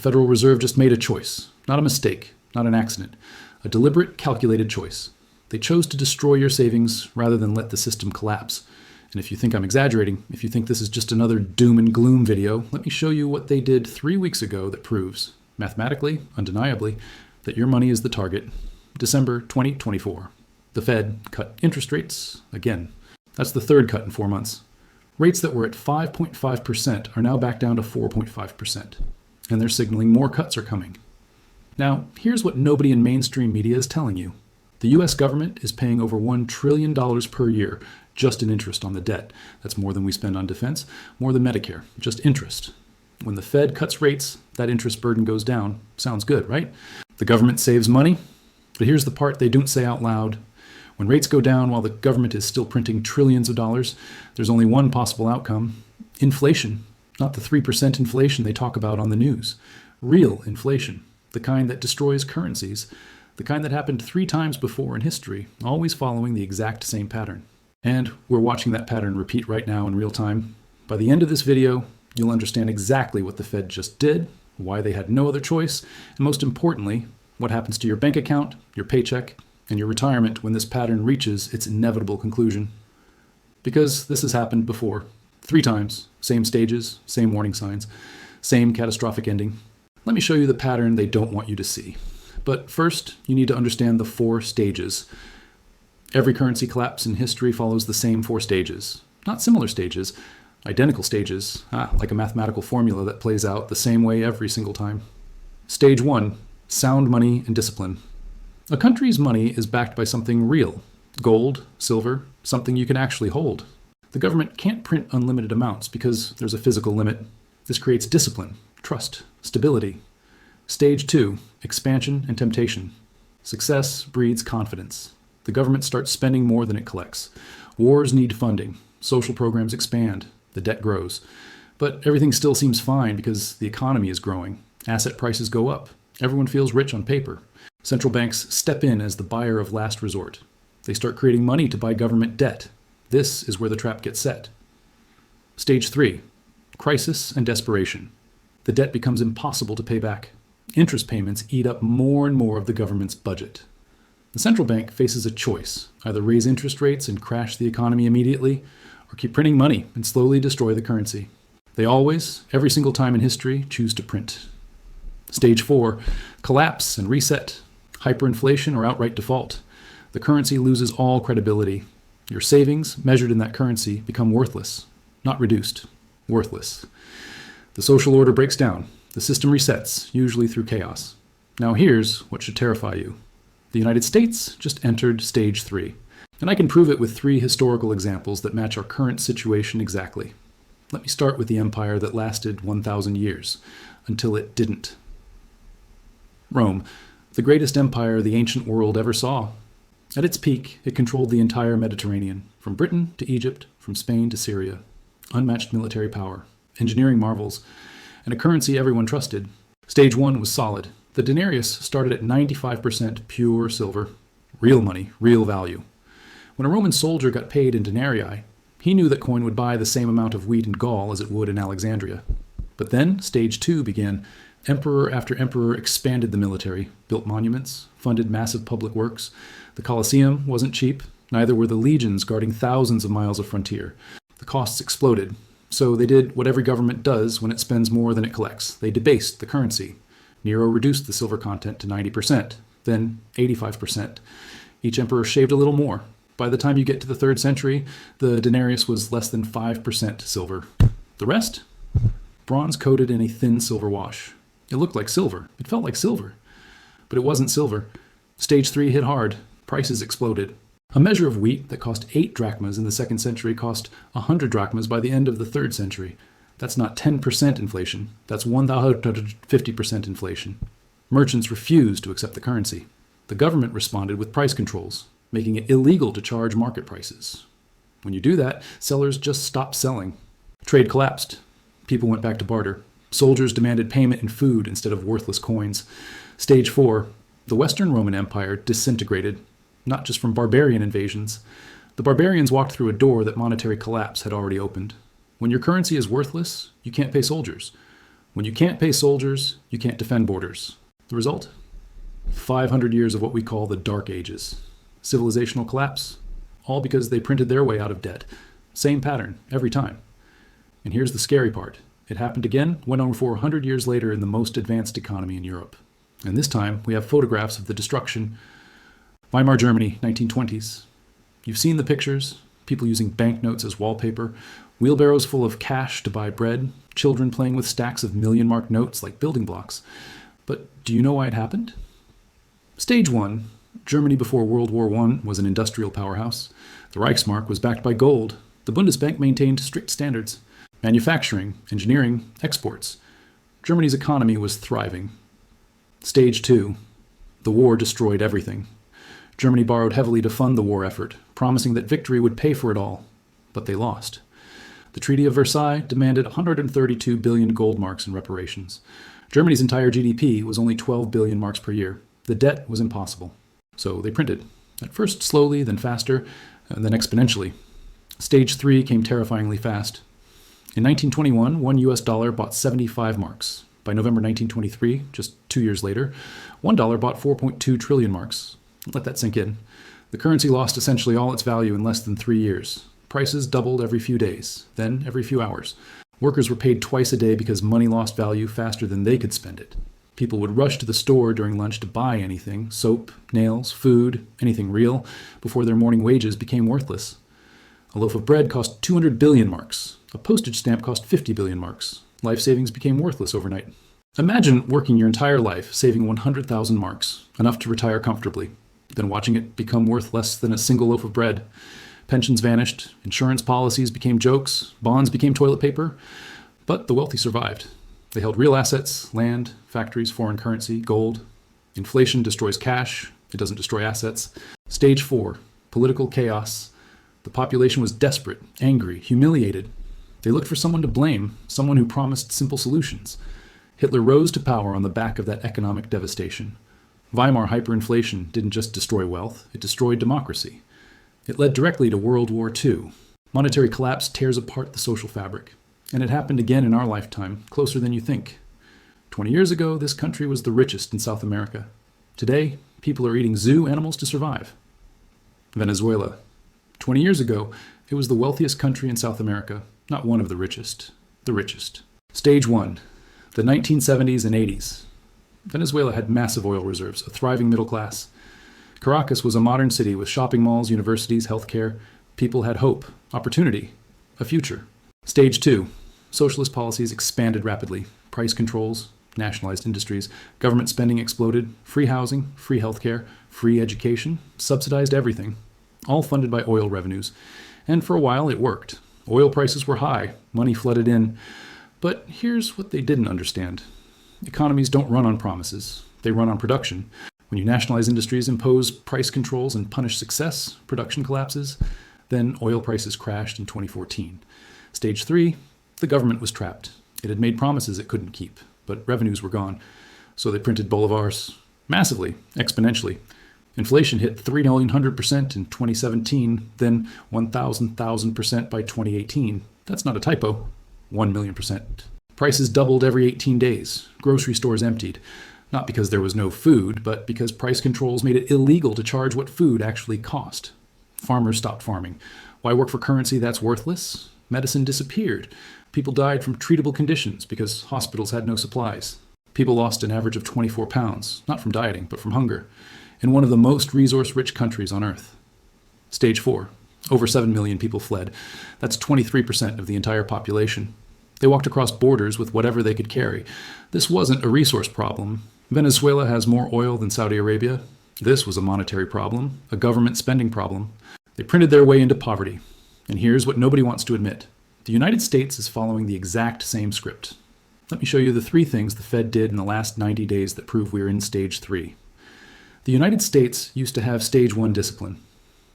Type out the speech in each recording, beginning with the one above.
Federal Reserve just made a choice, not a mistake, not an accident, a deliberate, calculated choice. They chose to destroy your savings rather than let the system collapse. And if you think I'm exaggerating, if you think this is just another doom and gloom video, let me show you what they did 3 weeks ago that proves, mathematically, undeniably, that your money is the target. December 2024. The Fed cut interest rates again. That's the third cut in 4 months. Rates that were at 5.5% are now back down to 4.5%. And they're signaling more cuts are coming. Now, here's what nobody in mainstream media is telling you. The US government is paying over $1 trillion per year just in interest on the debt. That's more than we spend on defense, more than Medicare, just interest. When the Fed cuts rates, that interest burden goes down. Sounds good, right? The government saves money, but here's the part they don't say out loud. When rates go down while the government is still printing trillions of dollars, there's only one possible outcome: inflation. Not the 3% inflation they talk about on the news. Real inflation, the kind that destroys currencies, the kind that happened 3 times before in history, always following the exact same pattern. And we're watching that pattern repeat right now in real time. By the end of this video, you'll understand exactly what the Fed just did, why they had no other choice, and most importantly, what happens to your bank account, your paycheck, and your retirement when this pattern reaches its inevitable conclusion. Because this has happened before. 3 times, same stages, same warning signs, same catastrophic ending. Let me show you the pattern they don't want you to see. But first, you need to understand the 4 stages. Every currency collapse in history follows the same 4 stages. Not similar stages, identical stages, like a mathematical formula that plays out the same way every single time. Stage 1, sound money and discipline. A country's money is backed by something real. Gold, silver, something you can actually hold. The government can't print unlimited amounts because there's a physical limit. This creates discipline, trust, stability. Stage 2, expansion and temptation. Success breeds confidence. The government starts spending more than it collects. Wars need funding. Social programs expand. The debt grows. But everything still seems fine because the economy is growing. Asset prices go up. Everyone feels rich on paper. Central banks step in as the buyer of last resort. They start creating money to buy government debt. This is where the trap gets set. Stage 3, crisis and desperation. The debt becomes impossible to pay back. Interest payments eat up more and more of the government's budget. The central bank faces a choice: either raise interest rates and crash the economy immediately, or keep printing money and slowly destroy the currency. They always, every single time in history, choose to print. Stage 4, collapse and reset. Hyperinflation or outright default. The currency loses all credibility. Your savings, measured in that currency, become worthless. Not reduced. Worthless. The social order breaks down. The system resets, usually through chaos. Now here's what should terrify you. The United States just entered stage 3. And I can prove it with 3 historical examples that match our current situation exactly. Let me start with the empire that lasted 1,000 years, until it didn't. Rome. The greatest empire the ancient world ever saw. At its peak, it controlled the entire Mediterranean, from Britain to Egypt, from Spain to Syria. Unmatched military power, engineering marvels, and a currency everyone trusted. Stage 1 was solid. The denarius started at 95% pure silver. Real money, real value. When a Roman soldier got paid in denarii, he knew that coin would buy the same amount of wheat and gall as it would in Alexandria. But then stage 2 began. Emperor after emperor expanded the military, built monuments, funded massive public works. The Colosseum wasn't cheap, neither were the legions guarding thousands of miles of frontier. The costs exploded, so they did what every government does when it spends more than it collects. They debased the currency. Nero reduced the silver content to 90%, then 85%. Each emperor shaved a little more. By the time you get to the 3rd century, the denarius was less than 5% silver. The rest? Bronze coated in a thin silver wash. It looked like silver. It felt like silver. But it wasn't silver. Stage 3 hit hard. Prices exploded. A measure of wheat that cost 8 drachmas in the 2nd century cost 100 drachmas by the end of the 3rd century. That's not 10% inflation. That's 150% inflation. Merchants refused to accept the currency. The government responded with price controls, making it illegal to charge market prices. When you do that, sellers just stop selling. Trade collapsed. People went back to barter. Soldiers demanded payment in food instead of worthless coins. Stage 4, the Western Roman Empire disintegrated, not just from barbarian invasions. The barbarians walked through a door that monetary collapse had already opened. When your currency is worthless, you can't pay soldiers. When you can't pay soldiers, you can't defend borders. The result? 500 years of what we call the Dark Ages. Civilizational collapse, all because they printed their way out of debt. Same pattern, every time. And here's the scary part. It happened again, went on for 100 years later in the most advanced economy in Europe. And this time, we have photographs of the destruction. Weimar Germany, 1920s. You've seen the pictures, people using banknotes as wallpaper, wheelbarrows full of cash to buy bread, children playing with stacks of million-mark notes like building blocks. But do you know why it happened? Stage 1. Germany before World War I was an industrial powerhouse. The Reichsmark was backed by gold. The Bundesbank maintained strict standards. Manufacturing, engineering, exports. Germany's economy was thriving. Stage 2. The war destroyed everything. Germany borrowed heavily to fund the war effort, promising that victory would pay for it all. But they lost. The Treaty of Versailles demanded 132 billion gold marks in reparations. Germany's entire GDP was only 12 billion marks per year. The debt was impossible. So they printed. At first slowly, then faster, and then exponentially. Stage 3 came terrifyingly fast. In 1921, $1 bought 75 marks. By November 1923, just 2 years later, $1 bought 4.2 trillion marks. Let that sink in. The currency lost essentially all its value in less than 3 years. Prices doubled every few days, then every few hours. Workers were paid twice a day because money lost value faster than they could spend it. People would rush to the store during lunch to buy anything, soap, nails, food, anything real, before their morning wages became worthless. A loaf of bread cost 200 billion marks. A postage stamp cost 50 billion marks. Life savings became worthless overnight. Imagine working your entire life saving 100,000 marks, enough to retire comfortably, then watching it become worth less than a single loaf of bread. Pensions vanished, insurance policies became jokes, bonds became toilet paper, but the wealthy survived. They held real assets, land, factories, foreign currency, gold. Inflation destroys cash, it doesn't destroy assets. Stage 4, political chaos. The population was desperate, angry, humiliated. They looked for someone to blame, someone who promised simple solutions. Hitler rose to power on the back of that economic devastation. Weimar hyperinflation didn't just destroy wealth, it destroyed democracy. It led directly to World War II. Monetary collapse tears apart the social fabric. And it happened again in our lifetime, closer than you think. 20 years ago, this country was the richest in South America. Today, people are eating zoo animals to survive. Venezuela. 20 years ago, it was the wealthiest country in South America, not one of the richest, the richest. Stage 1. The 1970s and 80s. Venezuela had massive oil reserves, a thriving middle class. Caracas was a modern city with shopping malls, universities, healthcare. People had hope, opportunity, a future. Stage 2. Socialist policies expanded rapidly. Price controls, nationalized industries, government spending exploded, free housing, free healthcare, free education, subsidized everything, all funded by oil revenues. And for a while it worked. Oil prices were high, money flooded in. But here's what they didn't understand. Economies don't run on promises. They run on production. When you nationalize industries, impose price controls, and punish success, production collapses. Then oil prices crashed in 2014. Stage 3, the government was trapped. It had made promises it couldn't keep, but revenues were gone. So they printed bolivars, massively, exponentially. Inflation hit 300% in 2017, then 1,000% by 2018. That's not a typo. 1,000,000%. Prices doubled every 18 days. Grocery stores emptied. Not because there was no food, but because price controls made it illegal to charge what food actually cost. Farmers stopped farming. Why work for currency that's worthless? Medicine disappeared. People died from treatable conditions because hospitals had no supplies. People lost an average of 24 pounds, not from dieting, but from hunger, in one of the most resource-rich countries on Earth. Stage 4. Over 7 million people fled. That's 23% of the entire population. They walked across borders with whatever they could carry. This wasn't a resource problem. Venezuela has more oil than Saudi Arabia. This was a monetary problem, a government spending problem. They printed their way into poverty. And here's what nobody wants to admit. The United States is following the exact same script. Let me show you the 3 things the Fed did in the last 90 days that prove we're in stage 3. The United States used to have stage 1 discipline.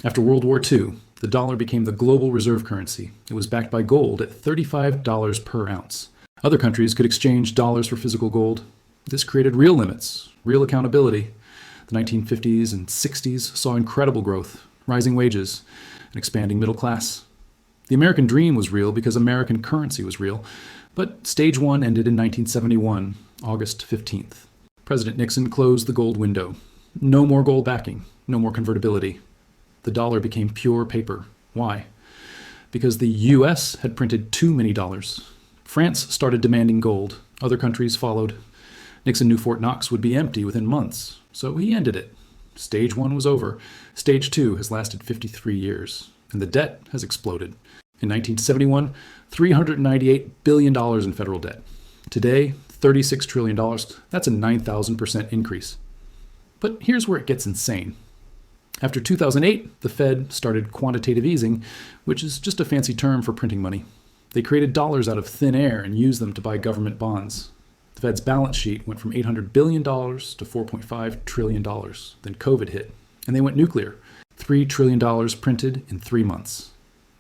After World War II, the dollar became the global reserve currency. It was backed by gold at $35 per ounce. Other countries could exchange dollars for physical gold. This created real limits, real accountability. The 1950s and 60s saw incredible growth, rising wages, an expanding middle class. The American dream was real because American currency was real. But stage one ended in 1971, August 15th. President Nixon closed the gold window. No more gold backing, no more convertibility. The dollar became pure paper. Why? Because the US had printed too many dollars. France started demanding gold. Other countries followed. Nixon knew Fort Knox would be empty within months, so he ended it. Stage one was over. Stage two has lasted 53 years, and the debt has exploded. In 1971, $398 billion in federal debt. Today, $36 trillion. That's a 9,000% increase. But here's where it gets insane. After 2008, the Fed started quantitative easing, which is just a fancy term for printing money. They created dollars out of thin air and used them to buy government bonds. The Fed's balance sheet went from $800 billion to $4.5 trillion. Then COVID hit, and they went nuclear. $3 trillion printed in 3 months.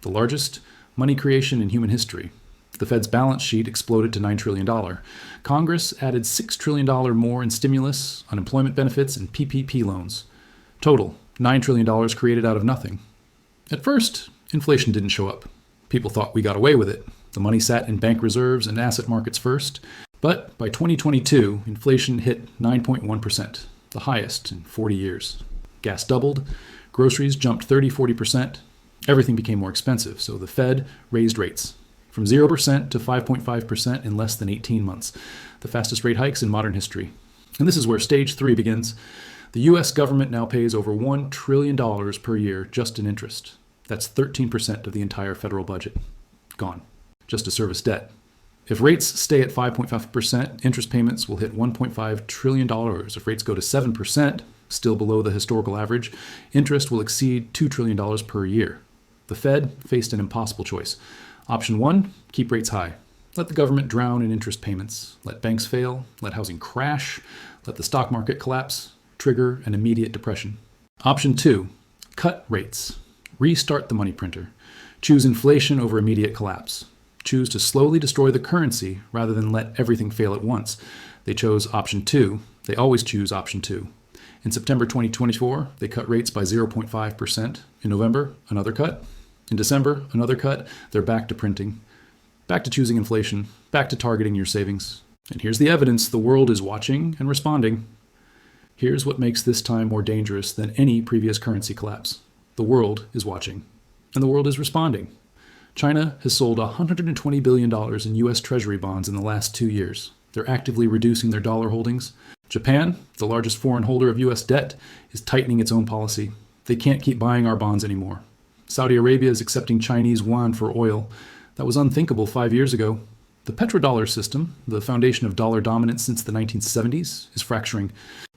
The largest money creation in human history. The Fed's balance sheet exploded to $9 trillion. Congress added $6 trillion more in stimulus, unemployment benefits, and PPP loans. Total, $9 trillion created out of nothing. At first, inflation didn't show up. People thought we got away with it. The money sat in bank reserves and asset markets first. But by 2022, inflation hit 9.1%, the highest in 40 years. Gas doubled, groceries jumped 30-40%. Everything became more expensive, so the Fed raised rates from 0% to 5.5% in less than 18 months, the fastest rate hikes in modern history. And this is where stage three begins. The U.S. government now pays over $1 trillion per year just in interest. That's 13% of the entire federal budget. Gone. Just to service debt. If rates stay at 5.5%, interest payments will hit $1.5 trillion. If rates go to 7%, still below the historical average, interest will exceed $2 trillion per year. The Fed faced an impossible choice. Option one, keep rates high. Let the government drown in interest payments. Let banks fail. Let housing crash. Let the stock market collapse. Trigger an immediate depression. Option two, cut rates. Restart the money printer. Choose inflation over immediate collapse. Choose to slowly destroy the currency rather than let everything fail at once. They chose option two. They always choose option two. In September 2024, they cut rates by 0.5%. In November, another cut. In December, another cut. They're back to printing. Back to choosing inflation. Back to targeting your savings. And here's the evidence. The world is watching and responding. Here's what makes this time more dangerous than any previous currency collapse. The world is watching. And the world is responding. China has sold $120 billion in U.S. Treasury bonds in the last 2 years. They're actively reducing their dollar holdings. Japan, the largest foreign holder of U.S. debt, is tightening its own policy. They can't keep buying our bonds anymore. Saudi Arabia is accepting Chinese yuan for oil. That was unthinkable 5 years ago. The petrodollar system, the foundation of dollar dominance since the 1970s, is fracturing.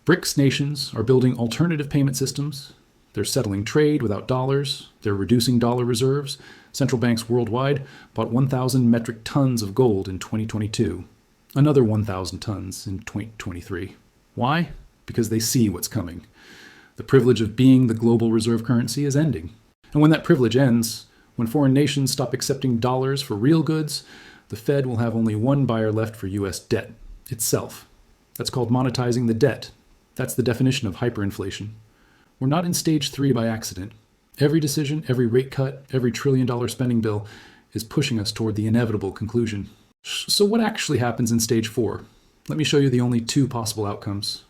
BRICS nations are building alternative payment systems. They're settling trade without dollars. They're reducing dollar reserves. Central banks worldwide bought 1,000 metric tons of gold in 2022. Another 1,000 tons in 2023. Why? Because they see what's coming. The privilege of being the global reserve currency is ending. And when that privilege ends, when foreign nations stop accepting dollars for real goods, the Fed will have only one buyer left for U.S. debt, itself. That's called monetizing the debt. That's the definition of hyperinflation. We're not in stage three by accident. Every decision, every rate cut, every $1 trillion spending bill is pushing us toward the inevitable conclusion. So what actually happens in stage four? Let me show you the only two possible outcomes.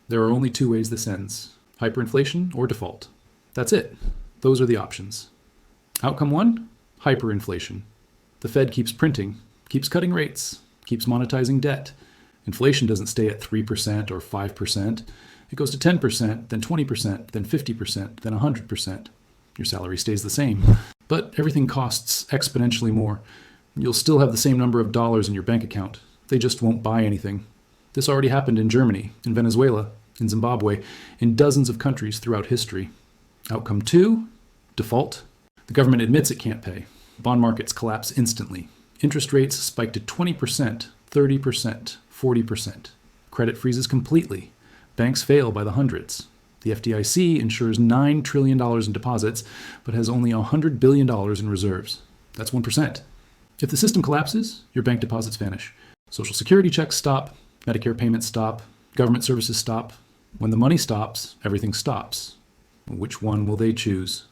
There are only two ways this ends: hyperinflation or default. That's it. Those are the options. Outcome one, hyperinflation. The Fed keeps printing, keeps cutting rates, keeps monetizing debt. Inflation doesn't stay at 3% or 5%. It goes to 10%, then 20%, then 50%, then 100%. Your salary stays the same, but everything costs exponentially more. You'll still have the same number of dollars in your bank account. They just won't buy anything. This already happened in Germany, in Venezuela, in Zimbabwe, in dozens of countries throughout history. Outcome two, default. The government admits it can't pay. Bond markets collapse instantly. Interest rates spike to 20%, 30%, 40%. Credit freezes completely. Banks fail by the hundreds. The FDIC insures $9 trillion in deposits, but has only $100 billion in reserves. That's 1%. If the system collapses, your bank deposits vanish. Social Security checks stop, Medicare payments stop, government services stop. When the money stops, everything stops. Which one will they choose?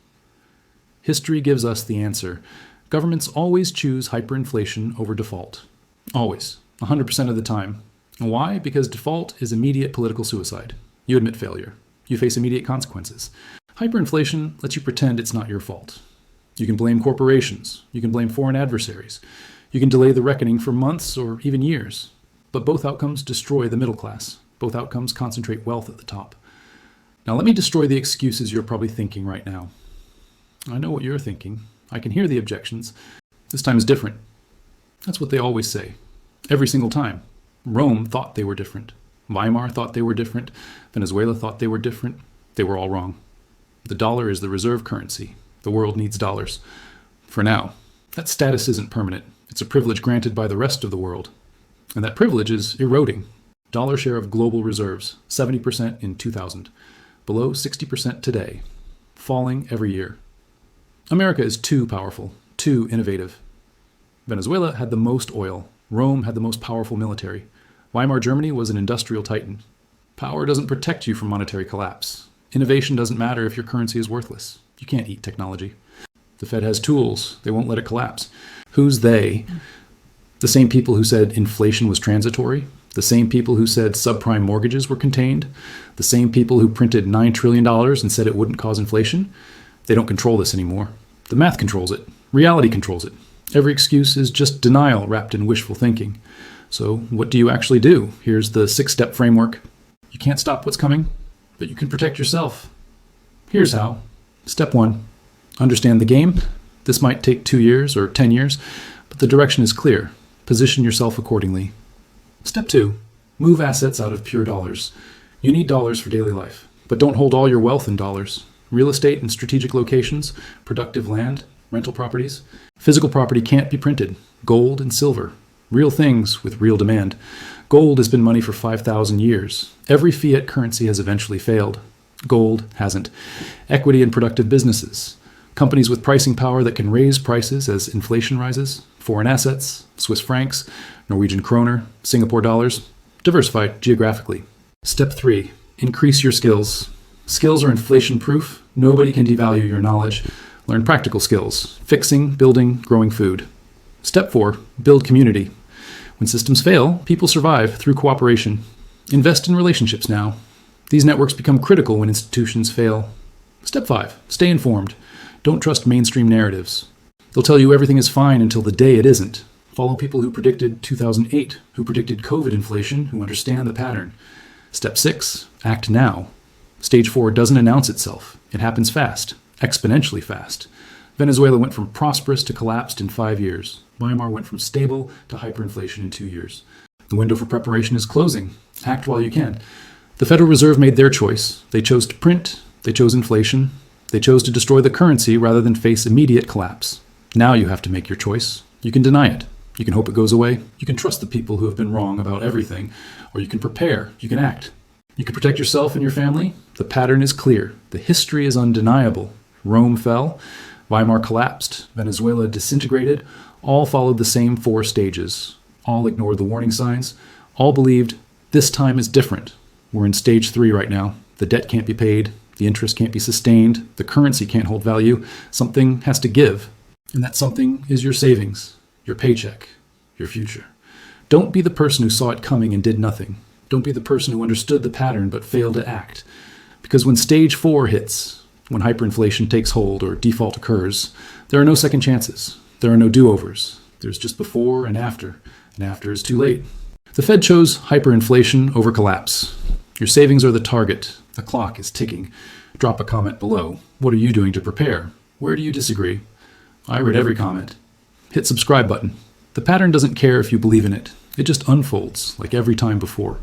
History gives us the answer. Governments always choose hyperinflation over default. Always. 100% of the time. And why? Because default is immediate political suicide. You admit failure. You face immediate consequences. Hyperinflation lets you pretend it's not your fault. You can blame corporations. You can blame foreign adversaries. You can delay the reckoning for months or even years. But both outcomes destroy the middle class. Both outcomes concentrate wealth at the top. Now let me destroy the excuses you're probably thinking right now. I know what you're thinking. I can hear the objections. This time is different. That's what they always say. Every single time. Rome thought they were different. Weimar thought they were different. Venezuela thought they were different. They were all wrong. The dollar is the reserve currency. The world needs dollars. For now. That status isn't permanent. It's a privilege granted by the rest of the world. And that privilege is eroding. Dollar share of global reserves, 70% in 2000. Below 60% today. Falling every year. America is too powerful, too innovative. Venezuela had the most oil. Rome had the most powerful military. Weimar Germany was an industrial titan. Power doesn't protect you from monetary collapse. Innovation doesn't matter if your currency is worthless. You can't eat technology. The Fed has tools. They won't let it collapse. Who's they? The same people who said inflation was transitory. The same people who said subprime mortgages were contained. The same people who printed $9 trillion and said it wouldn't cause inflation. They don't control this anymore. The math controls it. Reality controls it. Every excuse is just denial wrapped in wishful thinking. So what do you actually do? Here's the 6-step framework. You can't stop what's coming, but you can protect yourself. Here's how. Step 1. Understand the game. This might take 2 years or 10 years, but the direction is clear. Position yourself accordingly. Step 2. Move assets out of pure dollars. You need dollars for daily life, but don't hold all your wealth in dollars. Real estate in strategic locations, productive land, rental properties. Physical property can't be printed. Gold and silver. Real things with real demand. Gold has been money for 5,000 years. Every fiat currency has eventually failed. Gold hasn't. Equity in productive businesses. Companies with pricing power that can raise prices as inflation rises. Foreign assets, Swiss francs, Norwegian kroner, Singapore dollars. Diversified geographically. Step 3. Increase your skills. Skills are inflation-proof. Nobody can devalue your knowledge. Learn practical skills. Fixing, building, growing food. Step 4. Build community. When systems fail, people survive through cooperation. Invest in relationships now. These networks become critical when institutions fail. Step 5. Stay informed. Don't trust mainstream narratives. They'll tell you everything is fine until the day it isn't. Follow people who predicted 2008, who predicted COVID inflation, who understand the pattern. Step 6. Act now. Stage 4 doesn't announce itself. It happens fast, exponentially fast. Venezuela went from prosperous to collapsed in 5 years. Weimar went from stable to hyperinflation in 2 years. The window for preparation is closing. Act while you can. The Federal Reserve made their choice. They chose to print. They chose inflation. They chose to destroy the currency rather than face immediate collapse. Now you have to make your choice. You can deny it. You can hope it goes away. You can trust the people who have been wrong about everything. Or you can prepare. You can act. You can protect yourself and your family. The pattern is clear. The history is undeniable. Rome fell. Weimar collapsed. Venezuela disintegrated. All followed the same 4 stages. All ignored the warning signs. All believed this time is different. We're in stage 3 right now. The debt can't be paid. The interest can't be sustained. The currency can't hold value. Something has to give. And that something is your savings, your paycheck, your future. Don't be the person who saw it coming and did nothing. Don't be the person who understood the pattern but failed to act. Because when stage 4 hits, when hyperinflation takes hold or default occurs, there are no second chances. There are no do-overs. There's just before and after is too late. The Fed chose hyperinflation over collapse. Your savings are the target. The clock is ticking. Drop a comment below. What are you doing to prepare? Where do you disagree? I read every comment. Hit subscribe button. The pattern doesn't care if you believe in it. It just unfolds like every time before.